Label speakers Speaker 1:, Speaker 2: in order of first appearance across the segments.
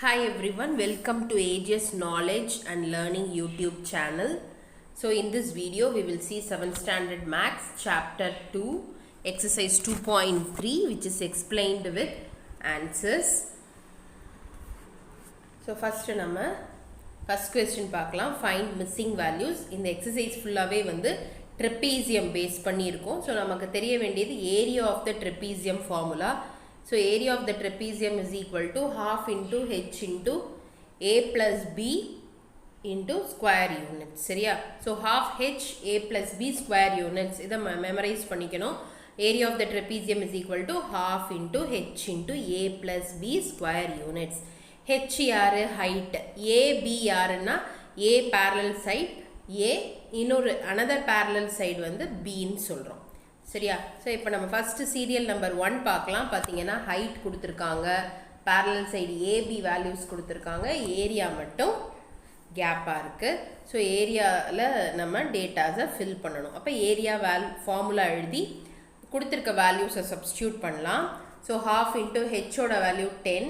Speaker 1: Hi everyone, welcome to AGS Knowledge and Learning YouTube channel. So in this video we will see 7th standard maths chapter 2 exercise 2.3 which is explained with answers. So first question பார்க்கலாம், find missing values. இந்த exercise ஃபுல்லாவே வந்து trapezium base பண்ணி இருக்கும். So நமக்கு தெரிய வேண்டியது area of the trapezium formula. So area of the trapezium is equal to half into h into a plus b into square units. சரியா? So half h a plus b square units. இதை memorize பண்ணிக்கணும். Area of the trapezium is equal to half into h into a plus b square units. h யாரு? height. a b யாருன்னா a parallel side, a இன்னொரு another parallel side வந்து b ன்னு சொல்றோம். சரியா? So இப்போ நம்ம ஃபஸ்ட்டு சீரியல் நம்பர் 1 பார்க்கலாம். பார்த்தீங்கன்னா ஹைட் கொடுத்துருக்காங்க, பேரலல் சைடு ஏபி வேல்யூஸ் கொடுத்துருக்காங்க, ஏரியா மட்டும் கேப்பாக இருக்குது. ஸோ ஏரியாவில் நம்ம டேட்டாஸை ஃபில் பண்ணணும். அப்போ ஏரியா ஃபார்முலா எழுதி கொடுத்துருக்க வேல்யூஸை சப்ஸ்டியூட் பண்ணலாம். ஸோ ஹாஃப் இன்ட்டு ஹெச்சோட வேல்யூ 10,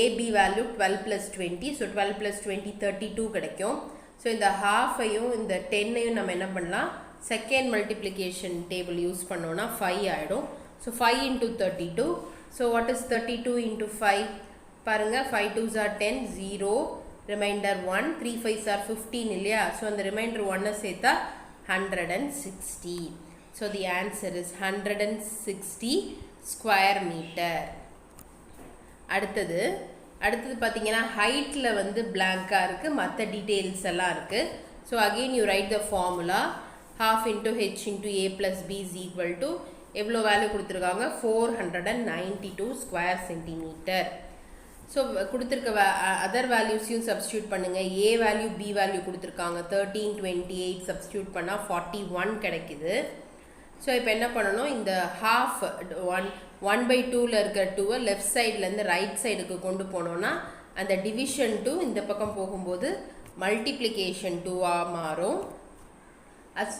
Speaker 1: ஏபி வேல்யூ 12 + 20. ஸோ 12 + 20 32 கிடைக்கும். ஸோ இந்த ஹாஃபையும் இந்த 10ஐயும் நம்ம என்ன பண்ணலாம், second multiplication table use பண்ணோம்னா 5 ஆயிடும். So 5 into 32. So what is 32 into 5? பாருங்க, 5 2s are 10, 0, remainder 1, 3 5s are 15 இல்லையா? So அந்த remainder 1 சேர்த்தா 160. So the answer is 160 square meter. அடுத்தது பார்த்தீங்கன்னா ஹைட்ல வந்து blank-ஆ இருக்கு, மற்ற டீடைல்ஸ் எல்லாம் இருக்கு. So again you write the formula. half into h into a plus b is equal to எவ்வளோ வேல்யூ கொடுத்துருக்காங்க, 492 ஸ்கொயர் சென்டிமீட்டர். ஸோ கொடுத்துருக்க அதர் வேல்யூஸையும் சப்ஸ்டியூட் பண்ணுங்கள். ஏ வேல்யூ பி வேல்யூ கொடுத்துருக்காங்க, 13 28 சப்ஸ்டியூட் பண்ணால் 41 கிடைக்குது. ஸோ இப்போ என்ன பண்ணணும், இந்த half 1/2ல் இருக்கிற 2-ஐ லெஃப்ட் சைட்லேருந்து ரைட் சைடுக்கு கொண்டு போனோன்னா அந்த டிவிஷன் 2 இந்த பக்கம் போகும்போது மல்டிப்ளிகேஷன் 2-ஆக மாறும்.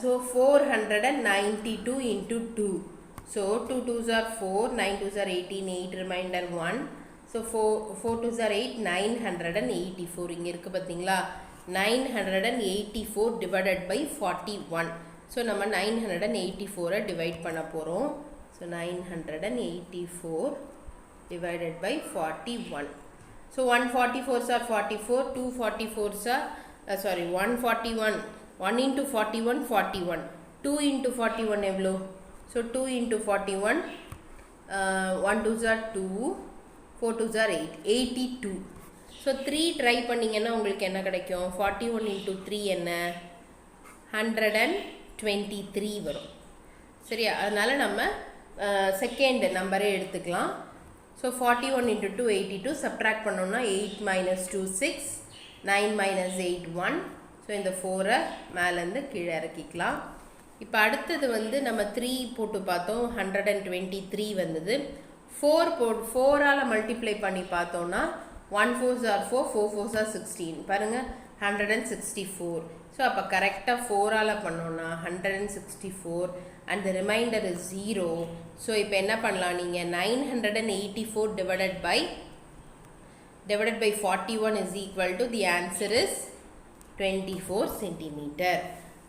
Speaker 1: So 492 into 2. So 2 2s are 4, 9 2s are 18, 8 remainder 1. So 4 2s are 8, 984. இங்க இருக்கு பாத்தீங்களா, 984 divided by 41. So நம்ம 984 divide பண்ண போறோம். So 984 divided by 41. So 144s are 44, 244s are 141. 1 into 41 41, 2 into 41 எவ்வளோ? So 2 into 41, 1 2s are 2, 4 2s are 8, 82. So 3 try பண்ணிங்கன்னா உங்களுக்கு என்ன கிடைக்கும், 41 into 3 என்ன, 123 வரும். சரியா? அதனால் நம்ம செகண்ட் நம்பரே எடுத்துக்கலாம். ஸோ 41 into 2 82, சப்ட்ராக்ட் பண்ணோம்னா 8 minus 2 6, 9 minus 8 1. ஸோ இந்த 4-ஐ மேலேருந்து கீழே இறக்கிக்கலாம். இப்போ அடுத்தது வந்து நம்ம 3 போட்டு பார்த்தோம், 123 வந்தது. 4ஆல் மல்டிப்ளை பண்ணி பார்த்தோன்னா 1 4s are 4, 4 4s are 16. பாருங்கள், 164. ஸோ அப்போ கரெக்டாக 4ஆல் பண்ணோன்னா 164 and the remainder is 0. So இப்போ என்ன பண்ணலாம், நீங்கள் 984 divided by 41 is equal to the answer is 24 centimeter.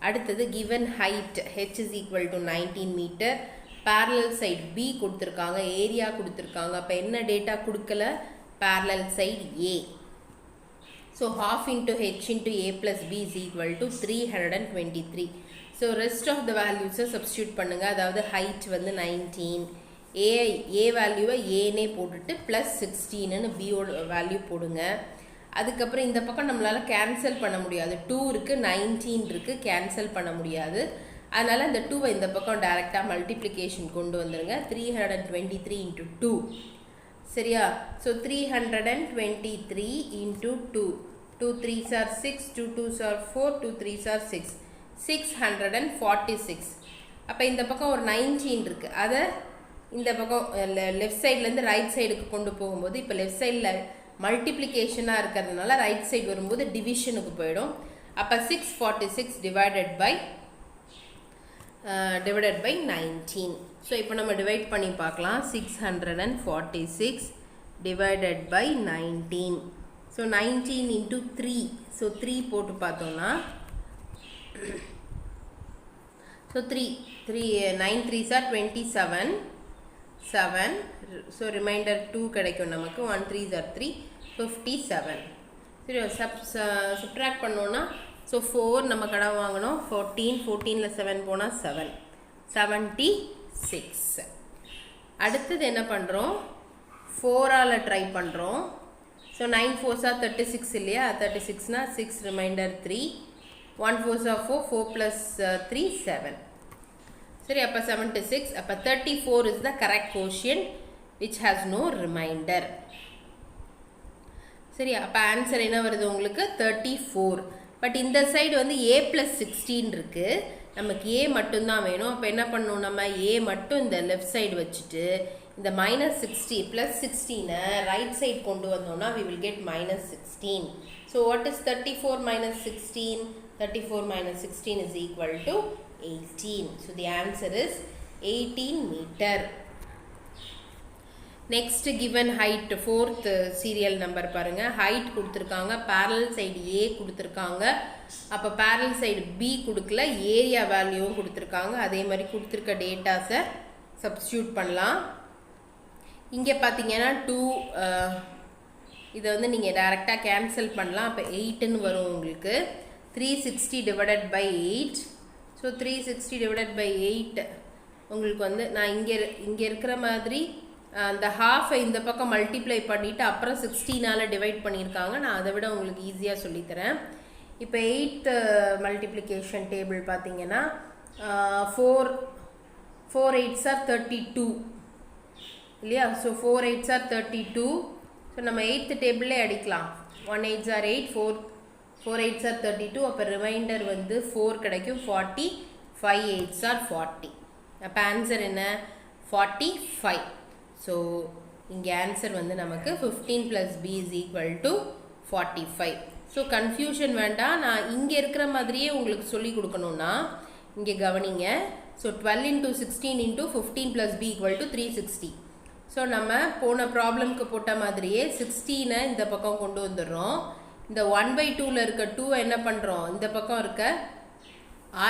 Speaker 1: அடுத்தது given height h is equal to 19 meter, parallel side b கொடுத்துருக்காங்க, ஏரியா கொடுத்துருக்காங்க. அப்போ என்ன டேட்டா கொடுக்கல, parallel side a. So half into h into a plus b is equal to 323. So rest of the values substitute பண்ணுங்க. அதாவது height வந்து 19, a வேல்யூவை a-னே போட்டுட்டு plus 16ன்னு b வேல்யூ போடுங்க. அதுக்கப்புறம் இந்த பக்கம் நம்மளால் கேன்சல் பண்ண முடியாது, 2 இருக்குது 19 இருக்குது, கேன்சல் பண்ண முடியாது. அதனால் இந்த 2-வை இந்த பக்கம் டைரெக்டாக மல்டிப்ளிகேஷன் கொண்டு வந்துடுங்க. 323 into 2. சரியா? So 323 into 2, 2 3s are 6, 2 2s are 4, 2 3s are 6, 646. அப்போ இந்த பக்கம் ஒரு 19 இருக்குது, அதை இந்த பக்கம் லெஃப்ட் சைட்லேருந்து ரைட் சைடுக்கு கொண்டு போகும்போது இப்போ லெஃப்ட் சைடில் மல்டிப்ளிகேஷனாக இருக்கிறதுனால ரைட் சைடு வரும்போது டிவிஷனுக்கு போயிடும். அப்போ 646 divided by 19. ஸோ இப்போ நம்ம டிவைட் பண்ணி பார்க்கலாம். 646 divided by 19. So 19 into 3, so 3 போட்டு பார்த்தோம்னா so 9 3s are 27, 7, so remainder 2 கிடைக்கும் நமக்கு, 1 3s are 3, 57. சரி, சப்ட்ராக்ட் பண்ணோன்னா ஸோ 4 நம்ம கடன் வாங்கணும், 14ல் 7 போனால் 7, 76. அடுத்தது என்ன பண்ணுறோம், 4ஆல் ட்ரை பண்ணுறோம். ஸோ 9 4s are 36 இல்லையா, 36னா 6 ரிமைண்டர் 3, 1 4s are 4, 4 plus 3 7. சரி, அப்போ 76. அப்போ 34 is the correct quotient which has no remainder. சரி, அப்போ ஆன்சர் என்ன வருது உங்களுக்கு, 34. பட் இந்த சைடு வந்து a plus 16 இருக்குது, நமக்கு a மட்டும்தான் வேணும். அப்போ என்ன பண்ணணும், நம்ம a மட்டும் இந்த லெஃப்ட் சைடு வச்சுட்டு இந்த -60 plus 16 ரைட் சைடு கொண்டு வந்தோம்னா we will get -16. So what is 34 minus 16? 34 minus 16 is equal to 18. So the answer is 18 meter. Next given height, fourth serial number பாருங்க. height கொடுத்திருக்காங்க, parallel side A கொடுத்திருக்காங்க, அப்போ parallel side B கொடுக்கல, area value கொடுத்திருக்காங்க. அதே மாதிரி கொடுத்திருக்க டேட்டாஸை substitute பண்ணலாம். இங்கே பார்த்தீங்கன்னா 2, இதை வந்து நீங்கள் டைரெக்டாக கேன்சல் பண்ணலாம். அப்போ 8ன்னு வரும் உங்களுக்கு. 360 divided by 8. So 360 divided by 8 உங்களுக்கு வந்து நான் இங்கே இருக்கிற மாதிரி அந்த ஹாஃபை இந்த பக்கம் மல்டிப்ளை பண்ணிவிட்டு அப்புறம் 16ஆல் டிவைட் பண்ணியிருக்காங்க. நான் அதை விட உங்களுக்கு ஈஸியாக சொல்லித்தரேன். இப்போ 8th மல்டிப்ளிகேஷன் டேபிள் பார்த்தீங்கன்னா 4 8s are 32 இல்லையா. So 4 8s are 32. ஸோ நம்ம 8th டேபிளே அடிக்கலாம். 1 8s are 8, 4 8s are 32. அப்போ ரிமைண்டர் வந்து 4 கிடைக்கும், 40, 5 8s are 40. அப்போ ஆன்சர் என்ன, 45. ஸோ இங்கே ஆன்சர் வந்து நமக்கு 15 plus b is equal to 45. So confusion வேண்டாம், நான் இங்கே இருக்கிற மாதிரியே உங்களுக்கு சொல்லி கொடுக்கணுன்னா இங்கே கவனிங்க. So 12 into 16 into 15 plus b equal to 360. So நம்ம போன ப்ராப்ளம்க்கு போட்ட மாதிரியே 16 இந்த பக்கம் கொண்டு வந்துடுறோம். இந்த 1/2ல் இருக்க 2 என்ன பண்ணுறோம், இந்த பக்கம் இருக்க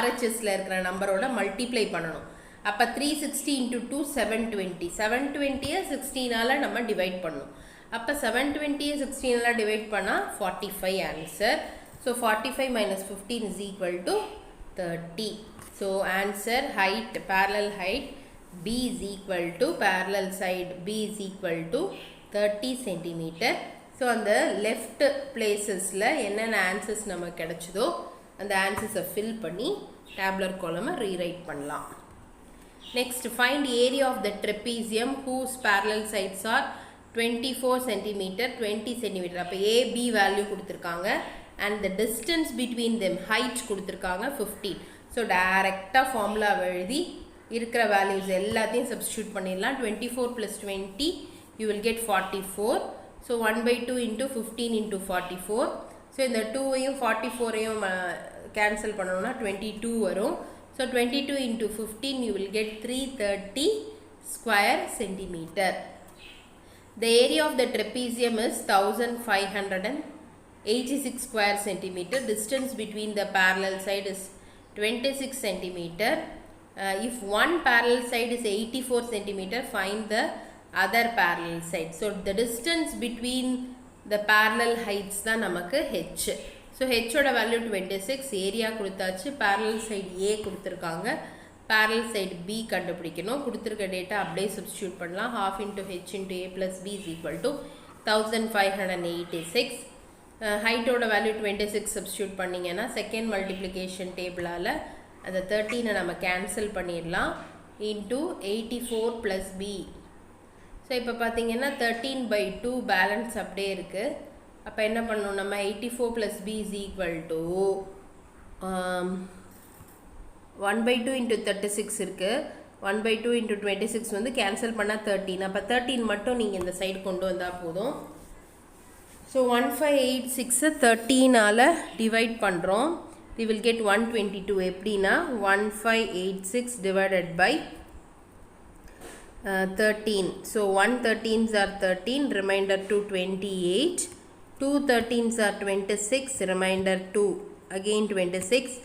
Speaker 1: RHSல இருக்கிற நம்பரோட மல்டிப்ளை பண்ணணும். அப்போ 360 into 2 720. 720 16ஆல் நம்ம டிவைட் பண்ணணும். அப்போ 720 16ஆல் டிவைட் பண்ணால் 45 answer. So 45 minus 15 is equal to 30. So answer height, parallel height B is equal to parallel side B is equal to 30 centimeter. So அந்த லெஃப்ட் பிளேசஸில் என்னென்ன ஆன்சர்ஸ் நமக்கு கிடைச்சதோ அந்த ஆன்சர்ஸை ஃபில் பண்ணி டேப்லர் காலமை ரீரைட் பண்ணலாம். Next, find area of the trapezium whose parallel sides are 24 cm, 20 cm. அப்போ A, B value கொடுத்திருக்காங்க and the distance between them, height கொடுத்திருக்காங்க 15. So டைரெக்டாக ஃபார்முலா எழுதி இருக்கிற வேல்யூஸ் எல்லாத்தையும் சப்ஸ்டியூட் பண்ணிடலாம். 24 plus 20 you will get 44. So 1/2 into 15 into 44. So இந்த 2ஐயும் 44ஐயும் cancel பண்ணணும்னா 22 வரும். So 22 into 15 you will get 330 square centimeter. The area of the trapezium is 1586 square centimeter. Distance between the parallel side is 26 centimeter. If one parallel side is 84 centimeter, find the other parallel side. So the distance between the parallel heights தான் நமக்கு h. So ஹெச்சோட value 26, area கொடுத்தாச்சு, parallel side ஏ கொடுத்துருக்காங்க, parallel side B கண்டுபிடிக்கணும். கொடுத்துருக்க data அப்படியே substitute பண்ணலாம். 1/2 into h into a plus b is equal to 1586. ஹைட்டோட value 26 substitute பண்ணிங்கன்னா செகண்ட் மல்டிப்ளிகேஷன் டேபிளால் அந்த 13 நம்ம கேன்சல் பண்ணிடலாம். Into 84 plus b. ஸோ இப்போ பார்த்தீங்கன்னா 13/2 பேலன்ஸ் அப்படியே இருக்குது. அப்போ என்ன பண்ணணும், நம்ம 84 plus b is equal to 1/2 into 36 இருக்குது. 1/2 into 26 வந்து கேன்சல் பண்ணால் 13. அப்போ 13 மட்டும் நீங்கள் இந்த சைடு கொண்டு வந்தால் போதும். ஸோ 1586 13ஆல் டிவைட் பண்ணுறோம். we will get 122. எப்படின்னா 1586 divided by 13. So 1 13s are 13, remainder to 28. 2 13s are 26, remainder 2, again 26,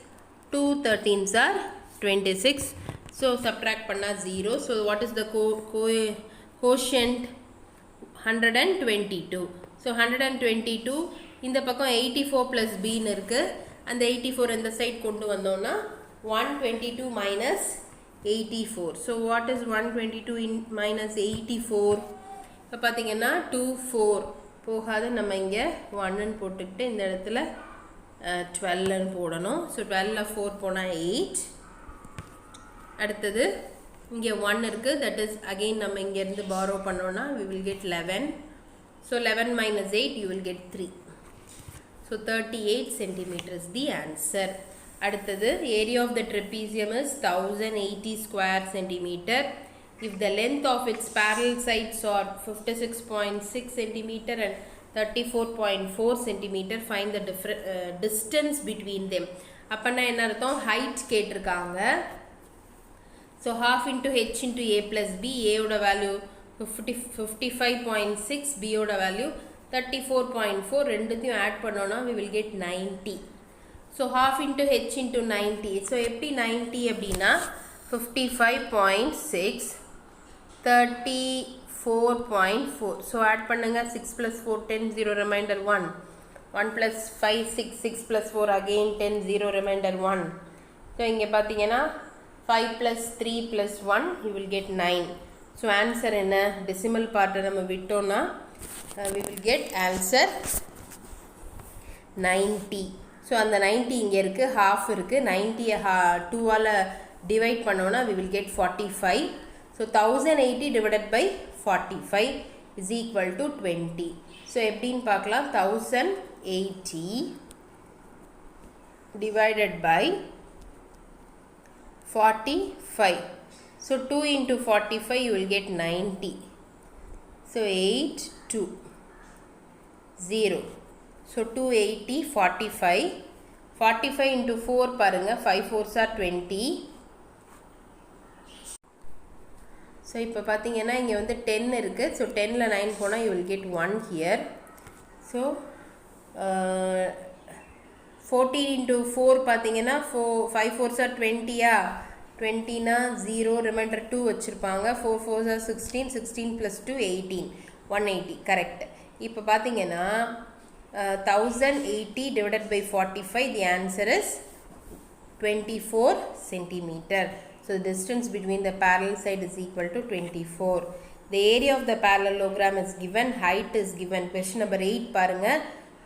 Speaker 1: 2 13s are 26, so subtract panna 0, so what is the quotient? 122, so 122 இந்த பக்கம் 84 plus b ன்னு இருக்கு, அந்த 84 இந்த சைடு கொண்டு வந்தோம்னா 122 minus 84, so what is 122 in minus 84? இப்போ பார்த்தீங்கன்னா 24 போகாது, நம்ம இங்கே 1 ன்னு போட்டுக்கிட்டு இந்த இடத்துல 12 ன்னு போடணும், ஸோ 12ல் 4 போனால் 8. அடுத்தது இங்கே 1 இருக்குது, தட் இஸ் அகெயின் நம்ம இங்கேருந்து borrow பண்ணோன்னா we will get 11, so 11 minus 8 you will get 3, so 38 centimeters the answer. அடுத்தது area of the trapezium is 1080 square centimeter. If the length of its parallel sides are 56.6 centimeter and 34.4 centimeter, find the distance between them. அப்பனா என்ன அர்த்தம்? height கேட்டிருக்காங்க. So half into h into a plus b, a ஓட value 55.6, b ஓட value 34.4, ரெண்டுத்தையும் add பண்ணோம்னா we will get 90. So half into h into 90, so எப்படி 90 அப்படின்னா 55.6 34.4, so add பண்ணுங்க 6 plus 4 10, 0 remainder 1, 1 plus 5 6, 6 plus 4 again 10, 0 remainder 1, so இங்கே பார்த்தீங்கன்னா 5 plus 3 plus 1 you will get 9, so answer என்ன? decimal part நம்ம விட்டோம்னா we will get answer 90. so அந்த 90 இங்கே இருக்கு, half இருக்கு, 90 2 ஆல divide பண்ணோம்னா we will get 45, so 1080 divided by 45 is equal to 20. so எப்படின்னு பார்க்கலாம்? 1080 divided by 45, so 2 into 45 you will get 90, so 8 2 0, so 280 45 into 4 பாருங்க, 5 4s are 20, so இப்போ பார்த்தீங்கன்னா இங்கே வந்து 10 இருக்கு, so 10ல 9 போனால் you will get 1 here, so 14 into 4 பார்த்தீங்கன்னா 5 4s are 20, 20 னா 0, remainder 2 வச்சிருப்பாங்க, 4 4s are 16, 16 plus 2 18, 180 correct. இப்போ பார்த்தீங்கன்னா 1080 divided by 45, the answer is 24 centimeter. So the distance between the parallel side is equal to 24. The area of the parallelogram is given, height is given. Question number 8 பாருங்க,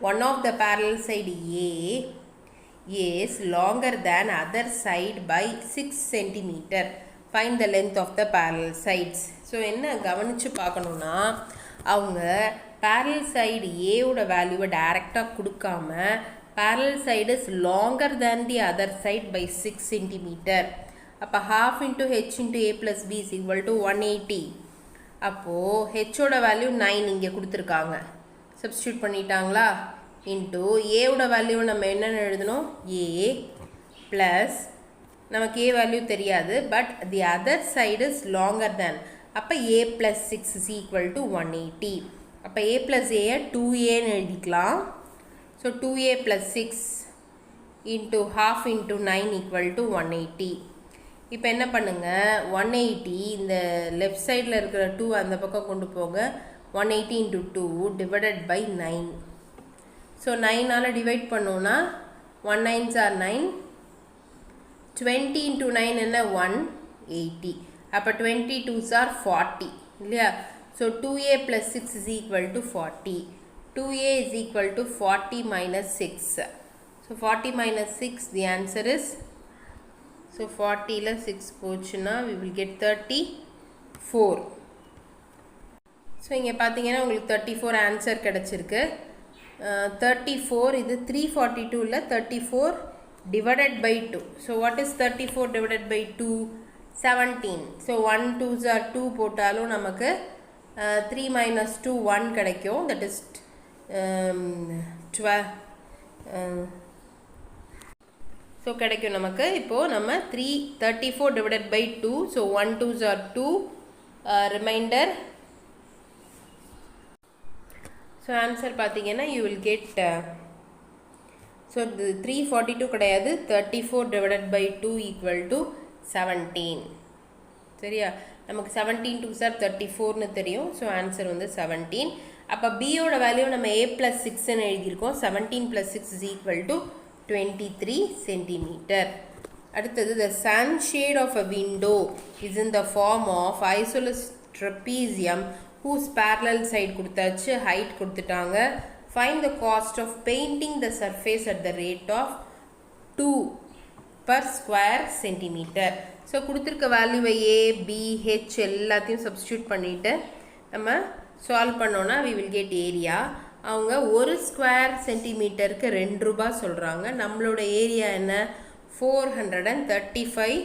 Speaker 1: one of the parallel side A is longer than other side by 6 centimeter. Find the length of the parallel sides. So என்ன கவனிச்சு பார்க்கணும்னா, அவங்க parallel side A ஓட வேல்யூவை டைரக்டாக கொடுக்காம parallel side is longer than the other side by 6 centimeter. அப்போ half into h into a plus b is equal to 180. அப்போது h ஓட வேல்யூ 9 இங்கே கொடுத்துருக்காங்க, சப்ஸ்டியூட் பண்ணிட்டாங்களா, இன்ட்டு a ஓட வேல்யூ நம்ம என்னென்னு எழுதணும்? a ப்ளஸ் நமக்கு a வேல்யூ தெரியாது, but the other side is longer தேன், அப்போ a plus 6 is equal to 180. அப்போ a ப்ளஸ் a 2aன்னு எழுதிக்கலாம், so 2a plus 6 into half into 9 equal to 180. இப்போ என்ன பண்ணுங்க, 180 இந்த லெஃப்ட் சைடில் இருக்கிற 2 அந்த பக்கம் கொண்டு போங்க, 180 into 2 divided by 9, so 9ஆல் divide பண்ணோன்னா 1 9s are 9, 20 into 9 என்ன? 180, அப்போ 22s are 40 இல்லையா, so 2a plus 6 is equal to 40, 2a is equal to 40 minus 6, so 40 minus 6, the answer is, so 40ல 6 போச்சுன்னா we will get 34. ஸோ இங்கே பார்த்தீங்கன்னா உங்களுக்கு 34 answer கிடச்சிருக்கு. 34 இது 342ல 34 divided by 2. So what is 34 divided by 2? 17. So 1 2s are 2 போட்டாலும் நமக்கு 3 minus 2 1 கிடைக்கும், that is 12. So கிடைக்கும் நமக்கு. இப்போது நம்ம 34 divided by 2, so 1 2s are 2, remainder. So answer பார்த்தீங்கன்னா you will get ஸோ 342 கிடையாது 34 divided by 2 equal to 17. சரியா, நமக்கு 17 2 சார் 34னு தெரியும். ஸோ ஆன்சர் வந்து 17. அப்போ பியோட வேல்யூ நம்ம a plus 6ன்னு எழுதியிருக்கோம். 17 plus 6 is equal to 23 centimeter. அடுத்தது the sunshade of a window is in the form of isosceles trapezium whose parallel side கொடுத்தாச்சு, height கொடுத்துட்டாங்க. Find the cost of painting the surface at the rate of 2 per square centimeter. So கொடுத்துருக்க வேல்யூவை a, b, h எல்லாத்தையும் substitute பண்ணிவிட்டு நம்ம solve பண்ணோன்னா we will get area. அவங்க ஒரு ஸ்கொயர் சென்டிமீட்டருக்கு 2 ரூபாய் சொல்கிறாங்க. நம்மளோட ஏரியா என்ன, 435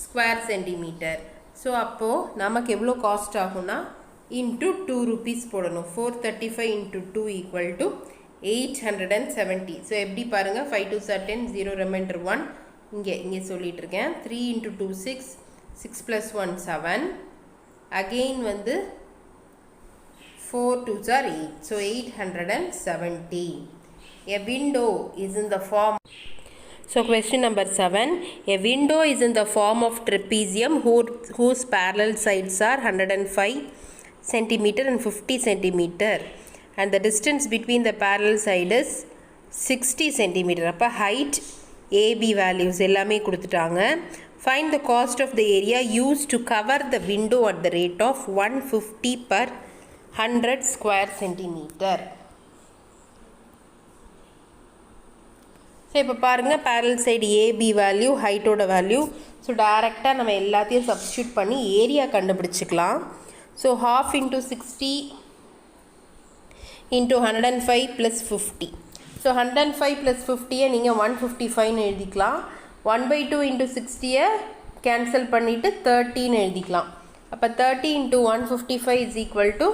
Speaker 1: ஸ்கொயர் சென்டிமீட்டர். ஸோ அப்போது நமக்கு எவ்வளோ காஸ்ட் ஆகும்னா இன்ட்டு 2 rupees போடணும். 435 into 2 equal to 870. ஸோ எப்படி பாருங்கள், 5 2s are 10, 0 remainder 1. இங்கே சொல்லிட்டு இருக்கேன். 3 into 2 6, 6 plus 1 7. அகெயின் வந்து 4 2s are 8. So 870. A window is in the form. So question number 7. A window is in the form of trapezium whose parallel sides are 105 centimeter and 50 centimeter. And the distance between the parallel side is 60 centimeter. அப்போ height AB values எல்லாமே கொடுத்துட்டாங்க. Find the cost of the area used to cover the window at the rate of 150 per 100 square centimeter. So இப்போ பாருங்கள், parallel side AB value, ஹைட்டோட value. So டைரெக்டாக நம்ம எல்லாத்தையும் substitute பண்ணி ஏரியா கண்டுபிடிச்சிக்கலாம். So half into 60 into 105 plus 50. So 105 plus 50யை நீங்கள் 155ன்னு எழுதிக்கலாம். 1/2 into 60யை கேன்சல் பண்ணிவிட்டு 30ன்னு எழுதிக்கலாம். அப்போ 30 into 155 is equal to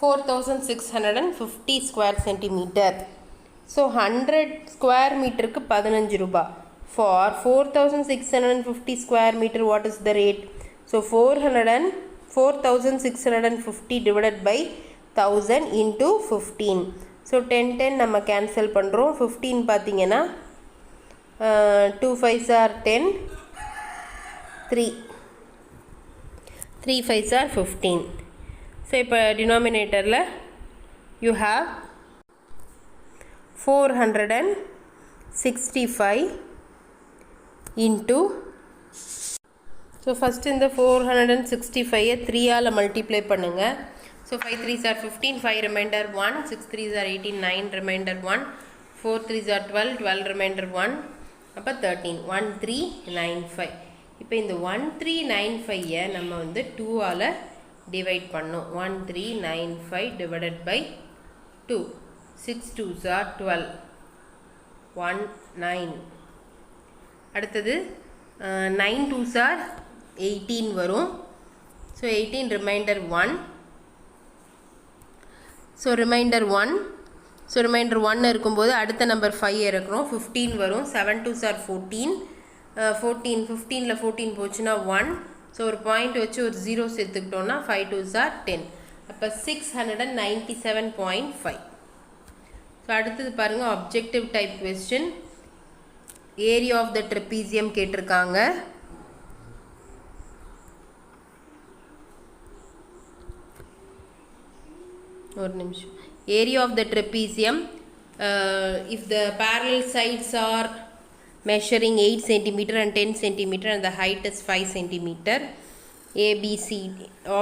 Speaker 1: 4650 square centimeter. So 100 square மீட்டருக்கு 15 ரூபாய். For 4650 square meter, what is the rate? So 4650 divided by 1000 into 15. So 10 நம்ம கேன்சல் பண்ணுறோம். 15 பார்த்தீங்கன்னா 2 5s are 10, 3 5s are 15. So இப்போ டினாமினேட்டரில் you have 465 into. So first இந்த 465ஐ 3ஆல் multiply பண்ணுங்கள். So 5 3s are 15, 5 remainder 1, 6 3s are 18, 9 remainder 1, 4 3s are 12, 12 remainder 1, அப்போ 13, 1395. இப்போ இந்த 1395ஐ நம்ம வந்து 2ஆல் டிவைட் பண்ணோம். 1395 divided by 2. 6 2s are 12, 19. அடுத்தது 9 2s are 18 வரும். So 18 remainder 1. So remainder 1. So remainder 1 இருக்கும்போது அடுத்த நம்பர் 5 இருக்கிறோம். 15 வரும். 7 2s are 14. 15ல் 14 போச்சுன்னா 1. ஸோ ஒரு பாயிண்ட் வச்சு ஒரு 0 சேர்த்துக்கிட்டோன்னா 5 2s are 10. அப்போ 697.5. ஸோ அடுத்தது பாருங்கள், objective type question. Area of the trapezium கேட்டிருக்காங்க. ஒரு நிமிஷம். Area of the trapezium, if the parallel sides are measuring 8 centimeter and 10 centimeter and the height is 5 centimeter. A, B, C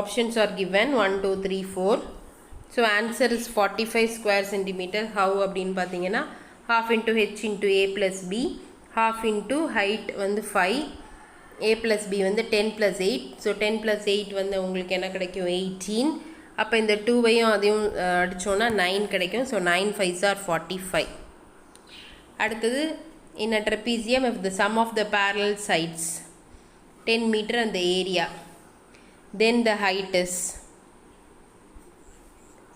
Speaker 1: options are given 1 2 3 4. So answer is 45 square centimeter. How அப்படின்னு பார்த்தீங்கன்னா half into h into a plus b, half into height வந்து 5, a plus b வந்து 10 plus 8. So 10 plus 8 வந்து உங்களுக்கு என்ன கிடைக்கும், 18. அப்போ இந்த 2வையும் அதையும் அடித்தோன்னா 9 கிடைக்கும். So 9 5s are 45. அடுத்தது in a trapezium, if the sum of the parallel sides 10 meter and the area, then the height is.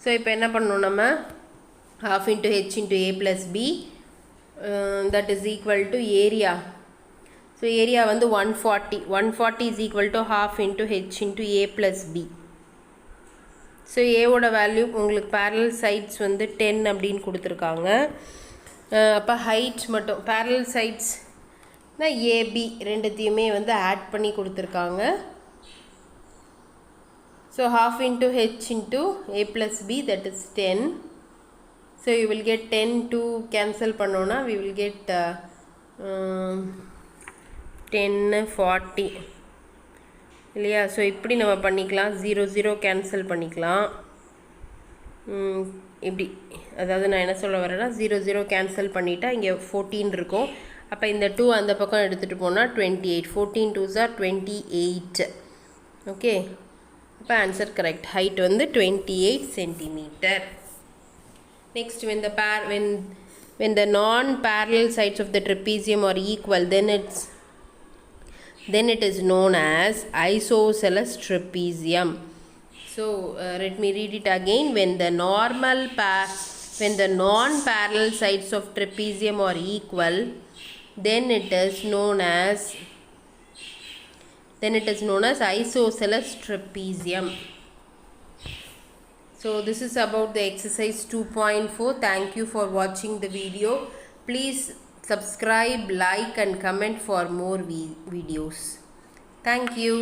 Speaker 1: So இப்போ என்ன பண்ணணும் நம்ம, half into h into a plus b, that is equal to area. So area வந்து 140 is equal to half into h into a plus b. So ஏவோட value உங்களுக்கு parallel sides வந்து 10 அப்படின்னு கொடுத்துருக்காங்க. அப்போ ஹைட் மட்டும் parallel sides ஏபி ரெண்டுத்தையுமே வந்து ஆட் பண்ணி கொடுத்துருக்காங்க. So half into h into a plus b, that is 10. So you will get 10 to cancel பண்ணோன்னா we will get 10 40 இல்லையா. ஸோ இப்படி நம்ம பண்ணிக்கலாம், 0 0 கேன்சல் பண்ணிக்கலாம். இப்படி அதாவது நான் என்ன சொல்ல வரேன்னா 0 0 கேன்சல் பண்ணிட்டா இங்கே 14 இருக்கும். அப்போ இந்த 2 அந்த பக்கம் எடுத்துகிட்டு போனால் 28, 14 2s are 28. ஓகே, அப்போ ஆன்சர் கரெக்ட். ஹைட் வந்து 28 centimeter. Next, when the non-parallel sides of the trapezium are equal, then it is known as isosceles trapezium. So let me read it again. When the non-parallel sides of trapezium are equal, then it is known as isosceles trapezium. So this is about the exercise 2.4. Thank you for watching the video. Please subscribe, like and comment for more videos. Thank you.